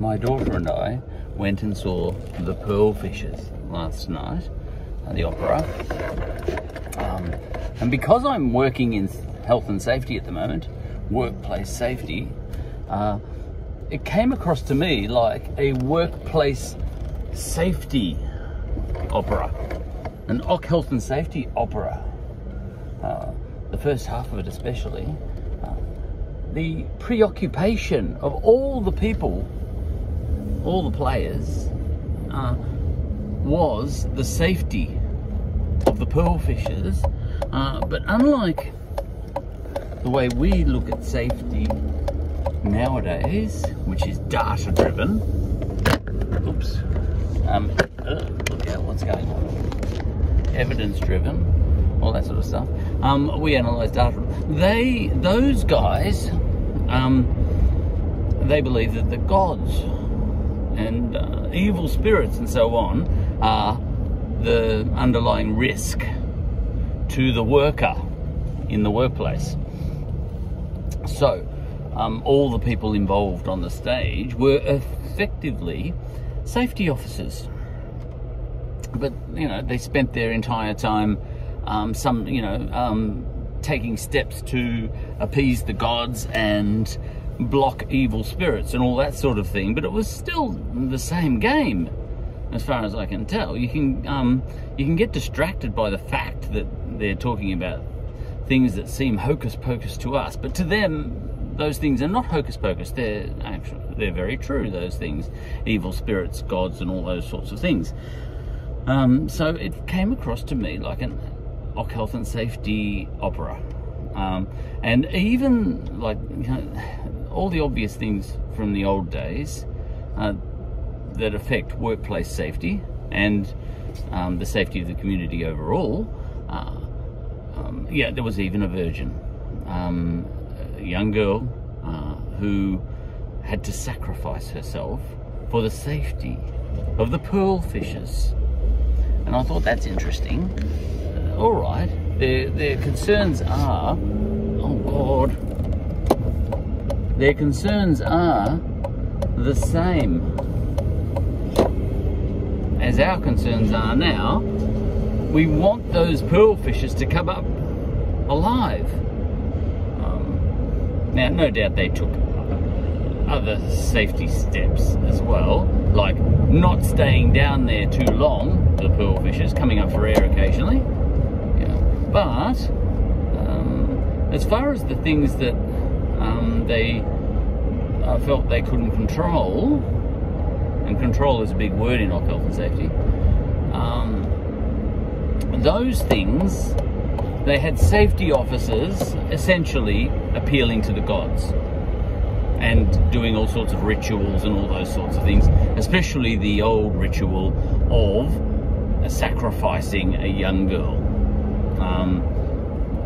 my daughter and I went and saw The Pearl Fishers last night at the opera. And because I'm working in health and safety at the moment, workplace safety, it came across to me like a workplace safety opera, an health and safety opera. The first half of it especially, the preoccupation of all the people, all the players, was the safety of the pearl fishers. But unlike the way we look at safety nowadays, which is data driven, oops, look out what's going on, evidence driven, all that sort of stuff. We analyse data. Those guys, they believe that the gods and evil spirits and so on are the underlying risk to the worker in the workplace. So all the people involved on the stage were effectively safety officers, but they spent their entire time taking steps to appease the gods and block evil spirits and all that sort of thing. But it was still the same game, as far as I can tell. You can get distracted by the fact that they're talking about things that seem hocus pocus to us, but to them those things are not hocus pocus. They're very true, those things, evil spirits, gods, and all those sorts of things. So it came across to me like an health and safety opera, and even like all the obvious things from the old days that affect workplace safety and the safety of the community overall. Yeah, there was even a virgin, a young girl who had to sacrifice herself for the safety of the pearl fishers. And I thought, that's interesting. All right, their concerns are, oh God, their concerns are the same as our concerns are now. We want those pearl fishers to come up alive. Now, no doubt they took other safety steps as well, like not staying down there too long, the pearl fishers, coming up for air occasionally. But as far as the things that they felt they couldn't control, and control is a big word in health and safety, those things, they had safety officers essentially appealing to the gods and doing all sorts of rituals and all those sorts of things, especially the old ritual of sacrificing a young girl.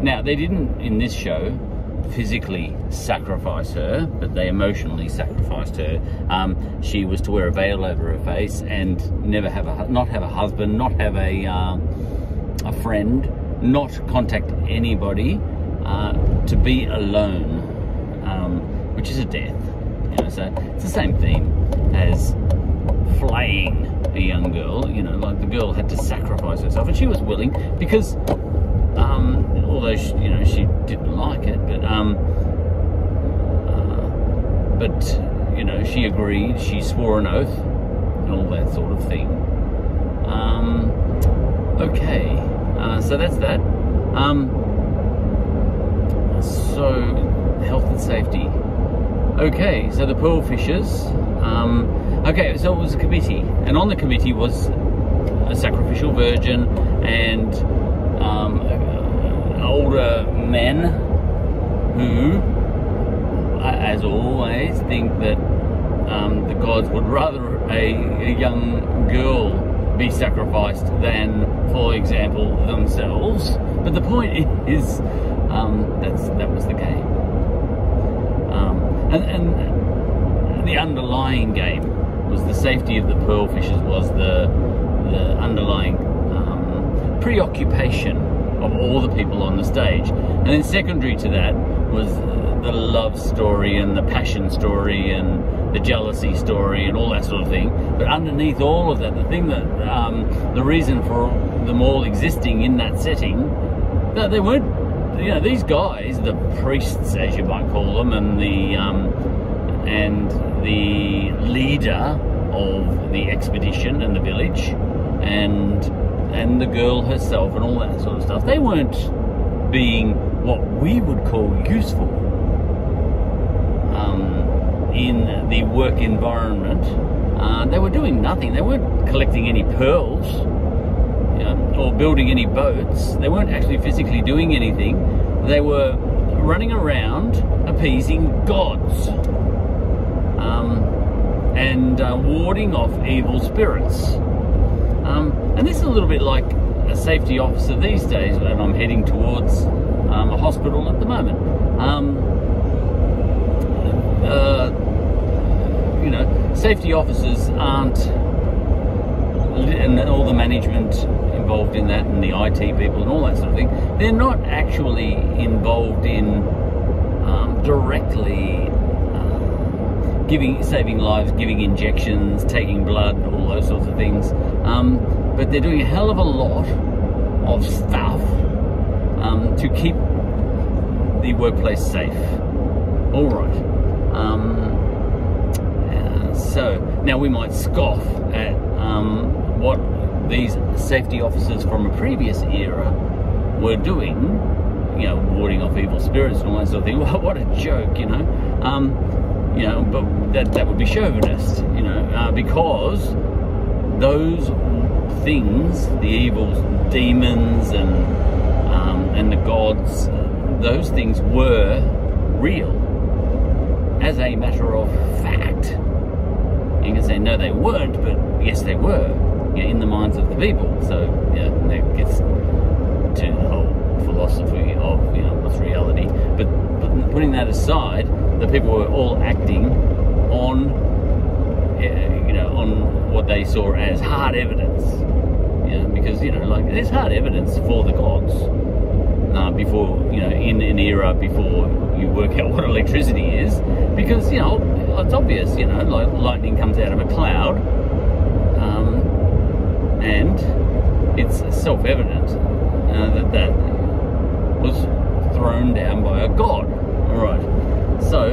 Now, they didn't, in this show, physically sacrifice her, but they emotionally sacrificed her. She was to wear a veil over her face and never have not have a husband, not have a friend, not contact anybody, to be alone, which is a death. So it's the same theme as flaying a young girl. Like the girl had to sacrifice herself, and she was willing because, although she didn't like it, but she agreed. She swore an oath and all that sort of thing. Okay, so that's that. So health and safety. Okay, so the pearl fishers. Okay, so it was a committee, and on the committee was a sacrificial virgin and older men who, as always, think that the gods would rather a young girl be sacrificed than, for example, themselves. But the point is, that was the game. And the underlying game was the safety of the pearl fishers, was the underlying preoccupation of all the people on the stage. And then secondary to that was the love story and the passion story and the jealousy story and all that sort of thing. But underneath all of that, the thing that the reason for them all existing in that setting, that they weren't, you know, these guys, the priests as you might call them, and the leader of the expedition and the village, and the girl herself and all that sort of stuff, they weren't being what we would call useful in the work environment. They were doing nothing. They weren't collecting any pearls, you know, or building any boats. They weren't actually physically doing anything. They were running around appeasing gods and warding off evil spirits. And this is a little bit like a safety officer these days, and I'm heading towards a hospital at the moment. You know, safety officers aren't, and all the management involved in that, and the IT people and all that sort of thing, they're not actually involved in directly saving lives, giving injections, taking blood, all those sorts of things. But they're doing a hell of a lot of stuff to keep the workplace safe. All right. So now we might scoff at what these safety officers from a previous era were doing, you know, warding off evil spirits and all that sort of thing. What a joke, you know. You know, but that would be chauvinist, you know, because those things, the evil demons and the gods, those things were real as a matter of fact. You can say no, they weren't, but yes, they were, you know, in the minds of the people. So yeah, that gets to the whole philosophy of, you know, what's reality. But putting that aside, the people were all acting on, you know, on what they saw as hard evidence. You know, because, you know, like, there's hard evidence for the gods before, you know, in an era before you work out what electricity is, because, you know, it's obvious, you know, like lightning comes out of a cloud, and it's self-evident that was thrown down by a god. All right. So,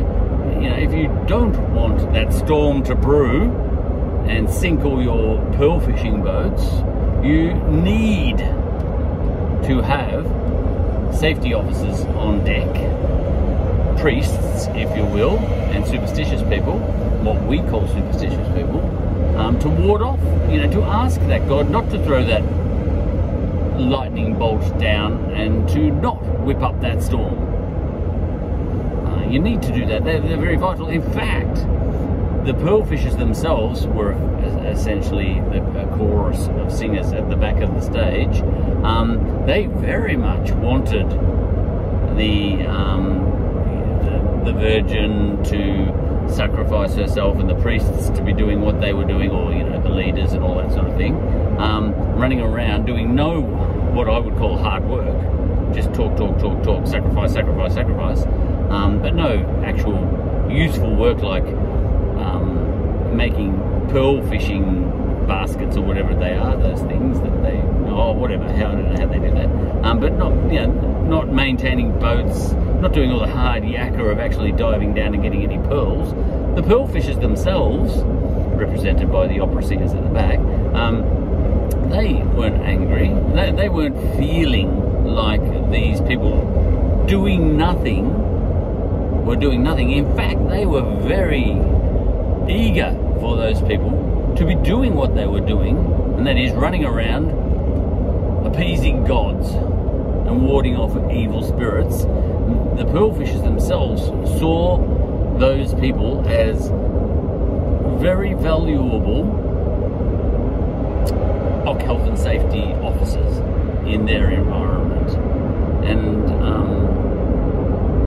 you know, if you don't want that storm to brew and sink all your pearl fishing boats, you need to have safety officers on deck, priests, if you will, and superstitious people, what we call superstitious people, to ward off, you know, to ask that god not to throw that lightning bolt down and to not whip up that storm. You need to do that. They're very vital. In fact, the pearl fishers themselves were essentially a chorus of singers at the back of the stage. They very much wanted the Virgin to sacrifice herself and the priests to be doing what they were doing, or, you know, the leaders and all that sort of thing, running around doing what I would call hard work, just talk, sacrifice, but no actual useful work like making pearl fishing baskets or whatever they are, those things that they, whatever, I don't know how they do that, but not, you know, not maintaining boats, not doing all the hard yakka of actually diving down and getting any pearls. The pearl fishers themselves, represented by the opera singers at the back, they weren't angry. They weren't feeling like these people doing nothing were doing nothing. In fact, they were very eager for those people to be doing what they were doing, and that is running around appeasing gods and warding off evil spirits. The pearl fishers themselves saw those people as very valuable health and safety officers in their environment, and